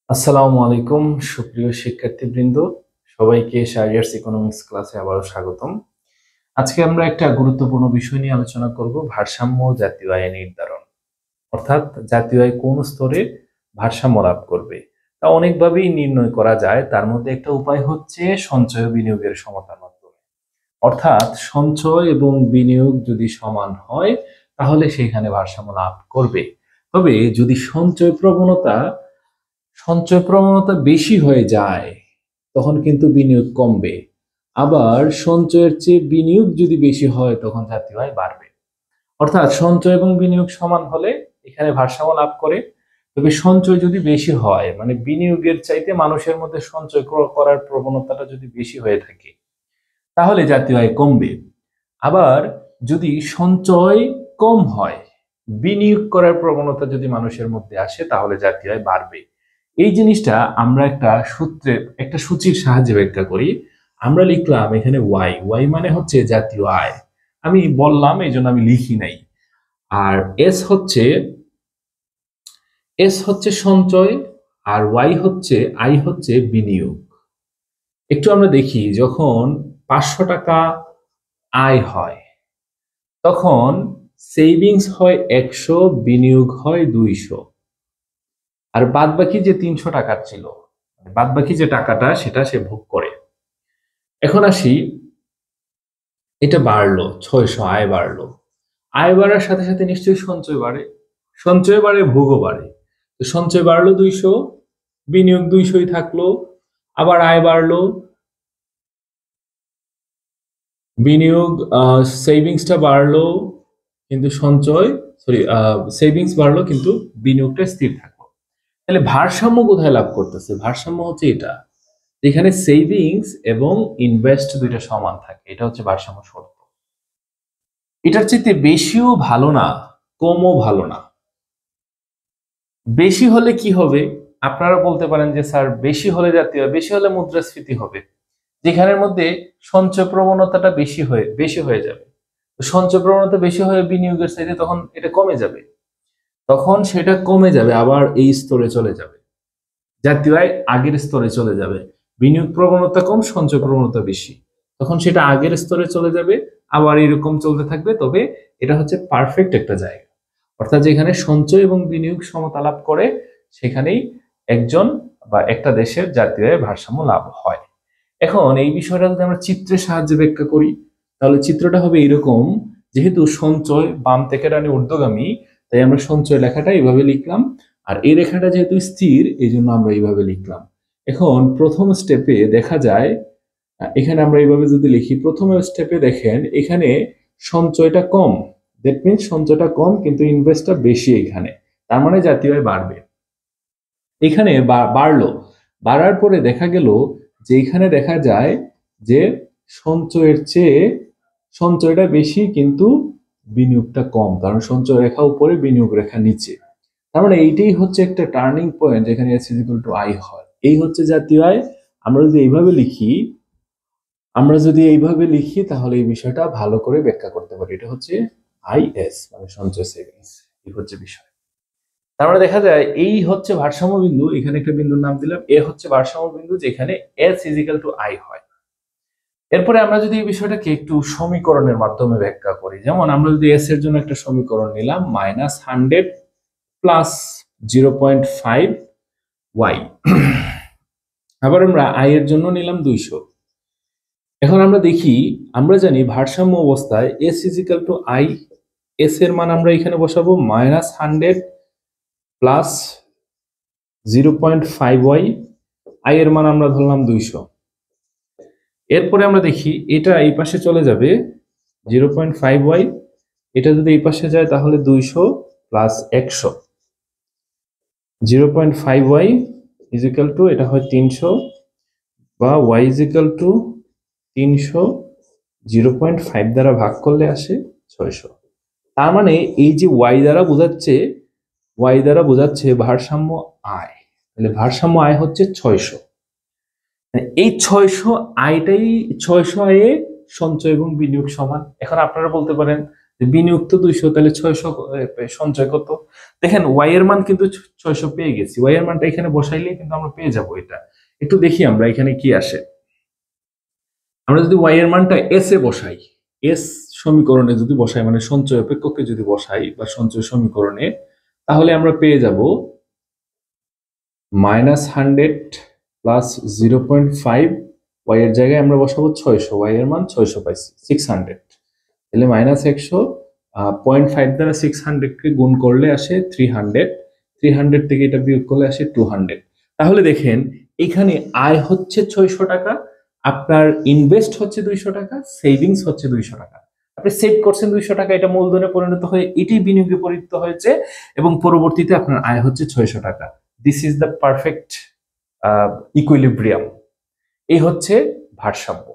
আসসালামু আলাইকুম সুপ্রিয় শিক্ষার্থীবৃন্দ, সবাইকে শারিয়ার্স ইকোনমিক্স ক্লাসে আবারও স্বাগতম। আজকে আমরা একটা গুরুত্বপূর্ণ বিষয় নিয়ে আলোচনা করব, ভারসাম্য জাতীয় আয় নির্ধারণ। অর্থাৎ জাতীয় আয় কোন স্তরে ভারসাম্য লাভ করবে তা অনেকভাবেই নির্ণয় করা যায়। তার মধ্যে একটা উপায় হচ্ছে সঞ্চয় ও বিনিয়োগের সমতার মাধ্যমে। অর্থাৎ সঞ্চয় এবং বিনিয়োগ যদি সমান হয় তাহলে সেখানে ভারসাম্য লাভ করবে। তবে যদি সঞ্চয় প্রবণতা বেশি হয়ে যায় তখন কিন্তু বিনিয়োগ কমবে। আবার সঞ্চয়ের চেয়ে বিনিয়োগ যদি বেশি হয় তখন জাতীয় আয় বাড়বে। অর্থাৎ সঞ্চয় এবং বিনিয়োগ সমান হলে এখানে ভারসাম্য লাভ করে। তবে সঞ্চয় যদি বেশি হয়, মানে বিনিয়োগের চাইতে মানুষের মধ্যে সঞ্চয় করার প্রবণতাটা যদি বেশি হয়ে থাকে তাহলে জাতীয় আয় কমবে। আবার যদি সঞ্চয় কম হয়, বিনিয়োগ করার প্রবণতা যদি মানুষের মধ্যে আসে তাহলে জাতীয় আয় বাড়বে। এই জিনিসটা আমরা একটা সূচির সাহায্যে ব্যাখ্যা করি। আমরা লিখলাম এখানে ওয়াই, ওয়াই মানে হচ্ছে জাতীয় আয়। আমি বললাম এই জন্য আমি লিখি নাই। আর এস হচ্ছে সঞ্চয়, আর আই হচ্ছে বিনিয়োগ। একটু আমরা দেখি, যখন 500 টাকা আয় হয় তখন সেভিংস হয় 100, বিনিয়োগ হয় 200, আর বাদ বাকি যে 300 টাকার ছিল, বাদ বাকি যে টাকাটা সেটা সে ভোগ করে। এখন আসি, এটা বাড়লো 600, আয় বাড়লো। আয় বাড়ার সাথে সাথে নিশ্চয়ই সঞ্চয় বাড়ে, সঞ্চয় বাড়ে ভোগও বাড়ে। তো সঞ্চয় বাড়লো 200, বিনিয়োগ 200ই থাকলো। আবার আয় বাড়লো, বিনিয়োগ সেভিংসটা বাড়লো, কিন্তু সেভিংস বাড়লো কিন্তু বিনিয়োগটা স্থির থাকলো। তাহলে ভারসাম্য কোথায় লাভ করতেছে? ভারসাম্য হচ্ছে এটা, যেখানে সেভিংস এবং ইনভেস্ট দুইটা সমান থাকে, এটা হচ্ছে ভারসাম্য শর্ত। এটার চাইতে বেশিও ভালো না, কমও ভালো না। বেশি হলে কি হবে? আপনারা বলতে পারেন যে স্যার বেশি হলে বেশি হলে মুদ্রাস্ফীতি হবে, যেখানের মধ্যে সঞ্চয় প্রবণতাটা বেশি হয়ে যাবে। তো সঞ্চয় প্রবণতা বেশি হয়ে বিনিয়োগের চাইতে তখন এটা কমে যাবে, তখন সেটা কমে যাবে, আবার এই স্তরে চলে যাবে, জাতীয় আয় আগের স্তরে চলে যাবে। বিনিয়োগ প্রবণতা কম, সঞ্চয় প্রবণতা বেশি, তখন সেটা আগের স্তরে চলে যাবে, আবার এরকম চলতে থাকবে। তবে এটা হচ্ছে পারফেক্ট একটা জায়গা, অর্থাৎ যেখানে সঞ্চয় এবং বিনিয়োগ সমতা লাভ করে সেখানেই একজন বা একটা দেশের জাতীয় আয় ভারসাম্য লাভ হয়। এখন এই বিষয়টা যদি আমরা চিত্রের সাহায্যে ব্যাখ্যা করি তাহলে চিত্রটা হবে এরকম। যেহেতু সঞ্চয় বাম থেকে ডানে ঊর্ধ্বগামী, তাই আমরা সঞ্চয় লেখাটা এইভাবে লিখলাম, আর এই রেখাটা যেহেতু স্থির এই জন্য আমরা এইভাবে লিখলাম। এখন প্রথম স্টেপে দেখা যায়, এখানে আমরা এইভাবে যদি লিখি, প্রথম স্টেপে দেখেন এখানে সঞ্চয়টা কম, দ্যাট মিনস সঞ্চয়টা কম কিন্তু ইনভেস্টটা বেশি এখানে, তার মানে জাতীয় আয় বাড়বে। এখানে বাড়লো, বাড়ার পরে দেখা গেল যে এখানে দেখা যায় যে সঞ্চয়ের চেয়ে সঞ্চয়টা বেশি কিন্তু বিনিয়োগটা কম, কারণ সঞ্চয় রেখা উপরে, বিনিয়োগ রেখা নিচে। তার মানে এইটাই হচ্ছে একটা টার্নিং পয়েন্ট যেখানে S is equal two I হয়। এই হচ্ছে জাতীয় আয়। আমরা যদি এইভাবে লিখি তাহলে এই বিষয়টা ভালো করে ব্যাখ্যা করতে পারি। এটা হচ্ছে আইএস, মানে সঞ্চয় সেভিংস, এই হচ্ছে বিষয়। তার মানে দেখা যায় এই হচ্ছে ভারসাম্য বিন্দু, এখানে একটা বিন্দুর নাম দিলাম, এ হচ্ছে ভারসাম্য বিন্দু যেখানে S is equal two I হয়। এরপরে আমরা যদি এই বিষয়টাকে একটু সমীকরণের মাধ্যমে ব্যাখ্যা করি, যেমন আমরা যদি এস এর জন্য একটা সমীকরণ নিলাম, -100 প্লাস 0.5 ওয়াই, আবার আমরা আই এর জন্য নিলাম 200। এখন আমরা দেখি, আমরা জানি ভারসাম্য অবস্থায় S is equal two I, S এর মান আমরা এখানে বসাবো -100 প্লাস 0.5 ওয়াই, আই এর মান আমরা ধরলাম 200। এরপরে আমরা দেখি এটা এই পাশে চলে যাবে 0.5 ওয়াই, এটা যদি এই পাশে যায় তাহলে 200 plus 100, 0.5 y is equal to, এটা হয় 300, বা ওয়াই ইজ ইকুয়াল টু 300 0.5 দ্বারা ভাগ করলে আসে 600। তার মানে এই যে ওয়াই দ্বারা বোঝাচ্ছে ভারসাম্য আয়, তাহলে ভারসাম্য আয় হচ্ছে 600। এই 600 আয়ে সঞ্চয় এবং বিনিয়োগ সমান। এখন আপনারা বলতে পারেন বিনিয়োগ তো 200, তাহলে 600 সঞ্চয় কত? দেখেন ওয়াই এর মান কিন্তু 600 পেয়ে গেছি, ওয়াই এর মানটা এখানে বসাইলে কিন্তু আমরা পেয়ে যাব এটা। একটু দেখি আমরা এখানে কি আসে। আমরা যদি ওয়াই এর মানটা এস এ বসাই, এস সমীকরণে যদি বসাই, মানে সঞ্চয় অপেক্ষকে যদি বসাই বা সঞ্চয় সমীকরণে, তাহলে আমরা পেয়ে যাব -100 প্লাস 0.5, ওয়াই এর জায়গায় আমরা বসাবো 600, ওয়াই এর মান 600 পাইছি, 600, তাহলে -100 0.5 দ্বারা 600 কে গুণ করলে আসে 300, 300 থেকে এটা বিয়োগ করলে আসে 200। তাহলে দেখেন এখানে আয় হচ্ছে 600 টাকা, আপনার ইনভেস্ট হচ্ছে 200 টাকা, সেভিংস হচ্ছে 200 টাকা। আপনি সেভ করছেন 200 টাকা, এটা মূলধনে পরিণত হয়ে এটি বিনিয়োগে পরিণত হয়েছে এবং পরবর্তীতে আপনার আয় হচ্ছে 600 টাকা। This is the perfect equilibrium. এই হচ্ছে ভারসাম্য।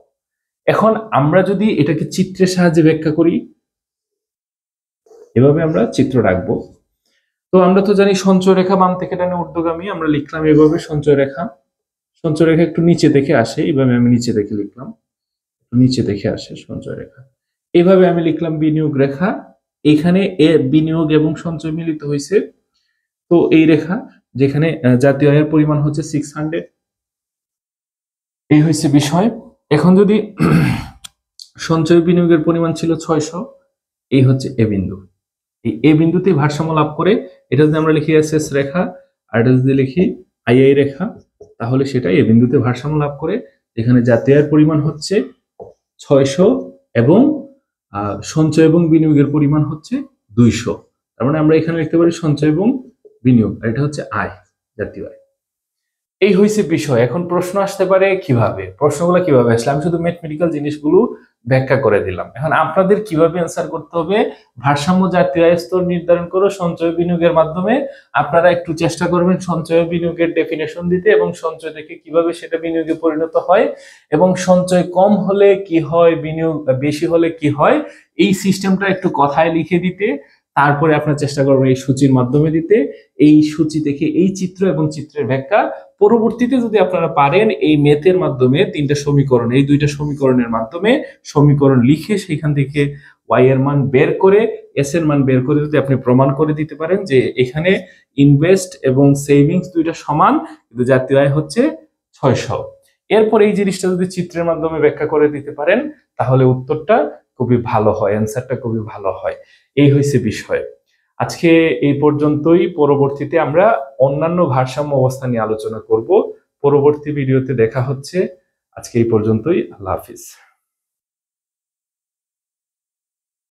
এখন আমরা যদি এটাকে চিত্রের সাহায্যে ব্যাখ্যা করি, এভাবে আমরা চিত্র রাখবো। তো আমরা তো জানি সঞ্চয় রেখা বাম থেকে ডানে ঊর্ধ্বগামী, আমরা লিখলাম এভাবে সঞ্চয় রেখা। সঞ্চয় রেখা একটু নিচে দেখে আসে, এইভাবে আমি নিচে দেখে লিখলাম, নিচে দেখে আসে সঞ্চয় রেখা। এইভাবে আমি লিখলাম বিনিয়োগ রেখা, এখানে এ বিনিয়োগ এবং সঞ্চয় মিলিত হয়েছে। তো এই রেখা যেখানে জাতীয় আয়ের পরিমাণ হচ্ছে 600, এই হয়েছে বিষয়। এখন যদি সঞ্চয় বিনিয়োগের পরিমাণ ছিল 600, এই হচ্ছে এ বিন্দু। এই এ বিন্দুতে ভারসাম্য লাভ করে, এটা যদি আমরা লিখি এস এস রেখা আর এটা যদি লিখি আই আই রেখা, তাহলে সেটা এ বিন্দুতে ভারসাম্য লাভ করে, এখানে জাতীয় আয়ের পরিমাণ হচ্ছে 600 এবং সঞ্চয় এবং বিনিয়োগের পরিমাণ হচ্ছে 200। তার মানে আমরা এখানে লিখতে পারি সঞ্চয় এবং বিনিয়োগ, আর এটা হচ্ছে আয়, জাতীয় আয়। এই হয়েছে বিষয়। এখন প্রশ্ন আসতে পারে কিভাবে, প্রশ্নগুলো কিভাবে আসলে, আমি শুধু ম্যাথমেটিক্যাল জিনিসগুলো ব্যাখ্যা করে দিলাম। এখন আপনাদের কিভাবে অ্যান্সার করতে হবে, ভারসাম্য জাতীয় আয় স্তর নির্ধারণ করো সঞ্চয় বিনিয়োগের মাধ্যমে। আপনারা একটু চেষ্টা করবেন সঞ্চয় বিনিয়োগের ডেফিনেশন দিতে এবং সঞ্চয় থেকে কিভাবে সেটা বিনিয়োগে পরিণত হয় এবং সঞ্চয় কম হলে কি হয়, বিনিয়োগ বেশি হলে কি হয়, এই সিস্টেমটা একটু কথায় লিখে দিতে। তারপরে আপনার চেষ্টা করবেন এই সূচির মাধ্যমে দিতে, এই সূচি থেকে এই চিত্র এবং চিত্রের ব্যাখ্যা। পরবর্তীতে যদি আপনারা পারেন এই ম্যাথের মাধ্যমে 3টা সমীকরণ, এই 2টা সমীকরণের মাধ্যমে সমীকরণ লিখে সেখান থেকে ওয়াই এর মান বের করে এস এর মান বের করে যদি আপনি প্রমাণ করে দিতে পারেন যে এখানে ইনভেস্ট এবং সেভিংস 2টা সমান, কিন্তু জাতীয় আয় হচ্ছে 600, এরপর এই জিনিসটা যদি চিত্রের মাধ্যমে ব্যাখ্যা করে দিতে পারেন, তাহলে উত্তরটা খুবই ভালো হয়, অ্যান্সারটা খুবই ভালো হয়। এই হয়েছে বিষয়। আজকে এই পর্যন্তই। পরবর্তীতে আমরা অন্যান্য ভারসাম্য অবস্থা নিয়ে আলোচনা করব। পরবর্তী ভিডিওতে দেখা হচ্ছে। আজকে এই পর্যন্তই। আল্লাহ হাফিজ।